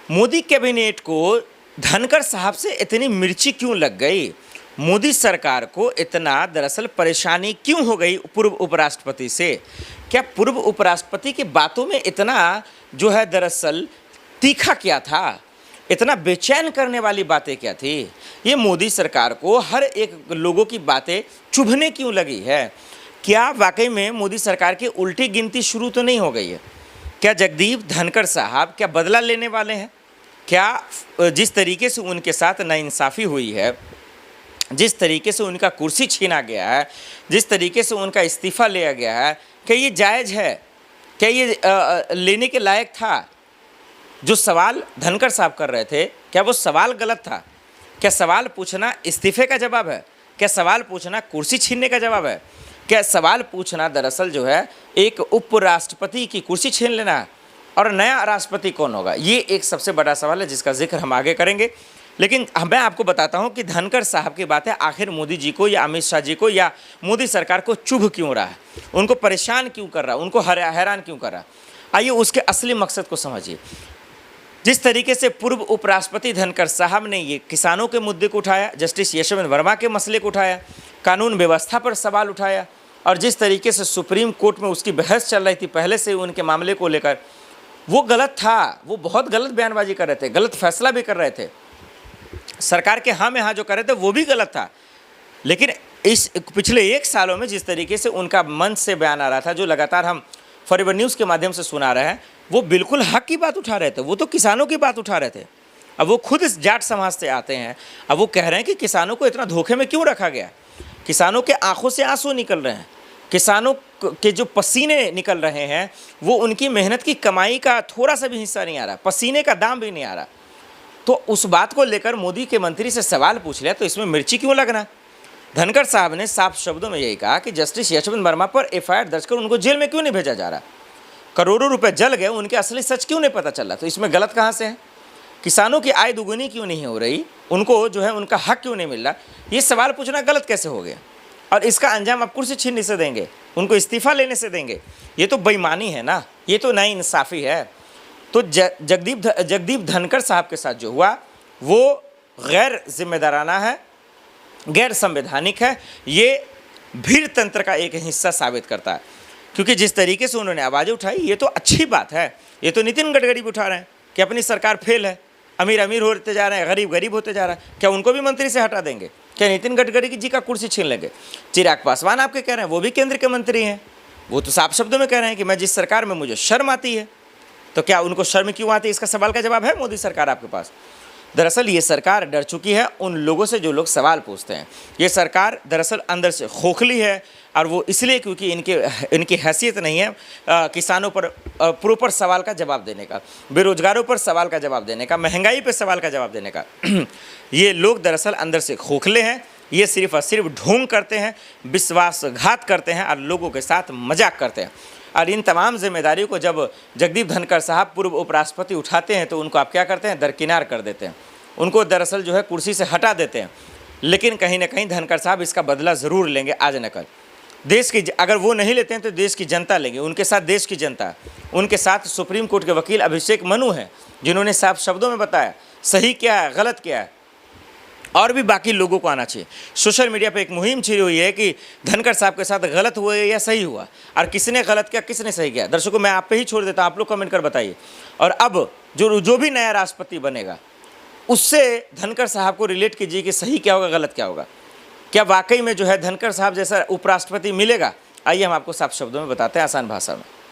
Modi cabinet को धनखड़ साहब से इतनी मिर्ची क्यों लग गई? मोदी सरकार को इतना दरअसल परेशानी क्यों हो गई पूर्व उपराष्ट्रपति से? क्या पूर्व उपराष्ट्रपति की बातों में इतना जो है दरअसल तीखा क्या था? इतना बेचैन करने वाली बातें क्या थी? ये मोदी सरकार को हर एक लोगों की बातें चुभने क्यों लगी है? क्या वाकई में मोदी सरकार की उल्टी गिनती शुरू तो नहीं हो गई है? क्या जगदीप धनखड़ साहब क्या बदला लेने वाले हैं? क्या जिस तरीके से उनके साथ नाइंसाफ़ी हुई है, जिस तरीके से उनका कुर्सी छीना गया है, जिस तरीके से उनका इस्तीफ़ा लिया गया है, क्या ये जायज़ है? क्या ये लेने के लायक था? जो सवाल धनखड़ साहब कर रहे थे, क्या वो सवाल गलत था? क्या सवाल पूछना इस्तीफ़े का जवाब है? क्या सवाल पूछना कुर्सी छीनने का जवाब है? क्या सवाल पूछना दरअसल जो है एक उपराष्ट्रपति की कुर्सी छीन लेना है? और नया राष्ट्रपति कौन होगा? ये एक सबसे बड़ा सवाल है जिसका जिक्र हम आगे करेंगे। लेकिन मैं आपको बताता हूं कि धनखड़ साहब की बातें आखिर मोदी जी को या अमित शाह जी को या मोदी सरकार को चुभ क्यों रहा है, उनको परेशान क्यों कर रहा है, उनको हैरान क्यों कर रहा है। आइए उसके असली मकसद को समझिए। जिस तरीके से पूर्व उपराष्ट्रपति धनखड़ साहब ने ये किसानों के मुद्दे को उठाया, जस्टिस यशवंत वर्मा के मसले को उठाया, कानून व्यवस्था पर सवाल उठाया, और जिस तरीके से सुप्रीम कोर्ट में उसकी बहस चल रही थी पहले से उनके मामले को लेकर, वो गलत था। वो बहुत गलत बयानबाजी कर रहे थे, गलत फैसला भी कर रहे थे, सरकार के हाँ में हाँ जो कर रहे थे वो भी गलत था। लेकिन इस पिछले 1 सालों में जिस तरीके से उनका मन से बयान आ रहा था, जो लगातार हम फॉरएवर न्यूज़ के माध्यम से सुना रहे हैं, वो बिल्कुल हक की बात उठा रहे थे। वो तो किसानों की बात उठा रहे थे। अब वो खुद इस जाट समाज से आते हैं, अब वो कह रहे हैं कि किसानों को इतना धोखे में क्यों रखा गया? किसानों के आंखों से आंसू निकल रहे हैं, किसानों के जो पसीने निकल रहे हैं, वो उनकी मेहनत की कमाई का थोड़ा सा भी हिस्सा नहीं आ रहा, पसीने का दाम भी नहीं आ रहा। तो उस बात को लेकर मोदी के मंत्री से सवाल पूछ लिया, तो इसमें मिर्ची क्यों लगना? धनखड़ साहब ने साफ शब्दों में यही कहा कि जस्टिस यशवंत वर्मा पर एफआईआर दर्ज कर उनको जेल में क्यों नहीं भेजा जा रहा? करोड़ों रुपए जल गए, उनके असली सच क्यों नहीं पता चल रहा? तो इसमें गलत कहाँ से है? किसानों की आय दुगुनी क्यों नहीं हो रही? उनको जो है उनका हक क्यों नहीं मिल रहा? ये सवाल पूछना गलत कैसे हो गया? और इसका अंजाम आप कुर्सी छीनने से देंगे, उनको इस्तीफा लेने से देंगे? ये तो बेईमानी है ना, ये तो नाइंसाफ़ी है। तो जगदीप धनखड़ साहब के साथ जो हुआ वो गैर जिम्मेदाराना है, गैर संवैधानिक है। ये भीड़ तंत्र का एक हिस्सा साबित करता है, क्योंकि जिस तरीके से उन्होंने आवाज़ें उठाई ये तो अच्छी बात है। ये तो नितिन गडकरी भी उठा रहे हैं कि अपनी सरकार फेल है, अमीर अमीर होते जा रहे हैं, गरीब गरीब होते जा रहा है। क्या उनको भी मंत्री से हटा देंगे? क्या नितिन गडकरी जी का कुर्सी छीन लेंगे? चिराग पासवान आपके कह रहे हैं, वो भी केंद्र के मंत्री हैं, वो तो साफ शब्दों में कह रहे हैं कि मैं जिस सरकार में मुझे शर्म आती है। तो क्या उनको शर्म क्यों आती है? इसका सवाल का जवाब है मोदी सरकार आपके पास। दरअसल ये सरकार डर चुकी है उन लोगों से जो लोग सवाल पूछते हैं। ये सरकार दरअसल अंदर से खोखली है, और वो इसलिए क्योंकि इनकी हैसियत नहीं है किसानों पर प्रॉपर सवाल का जवाब देने का, बेरोजगारों पर सवाल का जवाब देने का, महंगाई पर सवाल का जवाब देने का। ये लोग दरअसल अंदर से खोखले हैं। ये सिर्फ और सिर्फ ढोंग करते हैं, विश्वासघात करते हैं और लोगों के साथ मजाक करते हैं। और इन तमाम जिम्मेदारियों को जब जगदीप धनखड़ साहब पूर्व उपराष्ट्रपति उठाते हैं तो उनको आप क्या करते हैं? दरकिनार कर देते हैं, उनको दरअसल जो है कुर्सी से हटा देते हैं। लेकिन कहीं ना कहीं धनखड़ साहब इसका बदला ज़रूर लेंगे आज न कल। देश की अगर वो नहीं लेते हैं तो देश की जनता लेंगे, उनके साथ देश की जनता, उनके साथ सुप्रीम कोर्ट के वकील अभिषेक मनु हैं, जिन्होंने साफ शब्दों में बताया सही क्या है, गलत क्या है। और भी बाकी लोगों को आना चाहिए। सोशल मीडिया पे एक मुहिम छिड़ी हुई है कि धनखड़ साहब के साथ गलत हुआ या सही हुआ, और किसने गलत किया किसने सही किया। दर्शकों मैं आप पे ही छोड़ देता हूँ, आप लोग कमेंट कर बताइए। और अब जो भी नया राष्ट्रपति बनेगा उससे धनखड़ साहब को रिलेट कीजिए कि सही क्या होगा, गलत क्या होगा। क्या वाकई में जो है धनखड़ साहब जैसा उपराष्ट्रपति मिलेगा? आइए हम आपको साफ शब्दों में बताते हैं, आसान भाषा में।